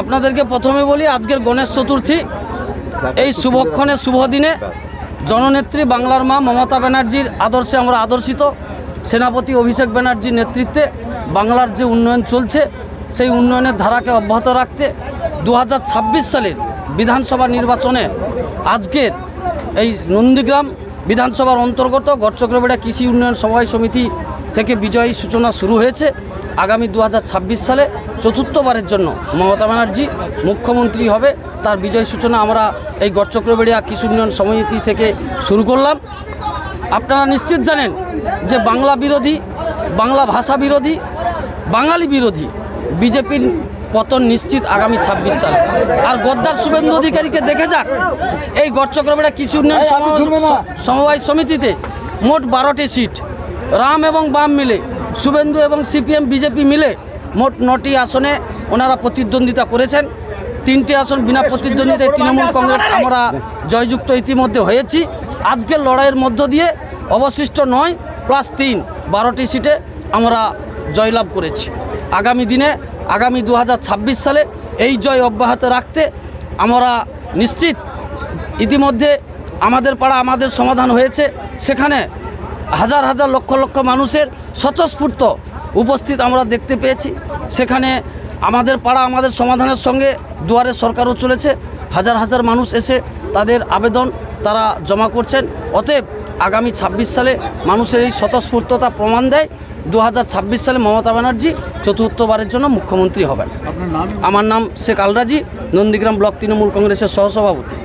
আপনাদেরকে প্রথমে বলি, আজকের গণেশ চতুর্থী, এই শুভক্ষণে শুভ দিনে জননেত্রী বাংলার মা মমতা ব্যানার্জির আদর্শে আমরা আদর্শিত, সেনাপতি অভিষেক ব্যানার্জির নেতৃত্বে বাংলার যে উন্নয়ন চলছে সেই উন্নয়নের ধারাকে অব্যাহত রাখতে 2026 সালের বিধানসভা নির্বাচনে আজকের এই নন্দীগ্রাম বিধানসভার অন্তর্গত গড়চক্রবেড়া কৃষি উন্নয়ন সমবায় সমিতি থেকে বিজয়ী সূচনা শুরু হয়েছে। আগামী 2026 সালে চতুর্থবারের জন্য মমতা ব্যানার্জি মুখ্যমন্ত্রী হবে, তার বিজয় সূচনা আমরা এই গড়চক্রবেড়িয়া কৃষি উন্নয়ন সমিতি থেকে শুরু করলাম। আপনারা নিশ্চিত জানেন যে বাংলা বিরোধী, বাংলা ভাষা বিরোধী, বাঙালি বিরোধী বিজেপির পতন নিশ্চিত আগামী 26 সাল। আর গদ্দার শুভেন্দু অধিকারীকে দেখে যাক, এই গড়চক্রবেড়া কৃষি উন্নয়ন সমবায় সমিতিতে মোট 12টি সিট, রাম এবং বাম মিলে, শুভেন্দু এবং সিপিএম বিজেপি মিলে মোট 9টি আসনে ওনারা প্রতিদ্বন্দ্বিতা করেছেন। 3টি আসন বিনা প্রতিদ্বন্দ্বিতায় তৃণমূল কংগ্রেস আমরা জয়যুক্ত ইতিমধ্যে হয়েছি। আজকের লড়াইয়ের মধ্য দিয়ে অবশিষ্ট 9+3 12টি সিটে আমরা জয়লাভ করেছি। আগামী দিনে, আগামী 2026 সালে এই জয় অব্যাহত রাখতে আমরা নিশ্চিত, ইতিমধ্যে আমাদের পাড়া আমাদের সমাধান হয়েছে, সেখানে হাজার হাজার লক্ষ লক্ষ মানুষের স্বতঃস্ফূর্ত উপস্থিত আমরা দেখতে পেয়েছি। সেখানে আমাদের পাড়া আমাদের সমাধানের সঙ্গে দুয়ারে সরকারও চলেছে, হাজার হাজার মানুষ এসে তাদের আবেদন তারা জমা করছেন। অতএব আগামী 26 সালে মানুষের এই স্বতঃস্ফূর্ততা প্রমাণ দেয় 2026 সালে মমতা ব্যানার্জি চতুর্থবারের জন্য মুখ্যমন্ত্রী হবেন। আমার নাম শেখ আলরাজি, নন্দীগ্রাম ব্লক তৃণমূল কংগ্রেসের সহসভাপতি।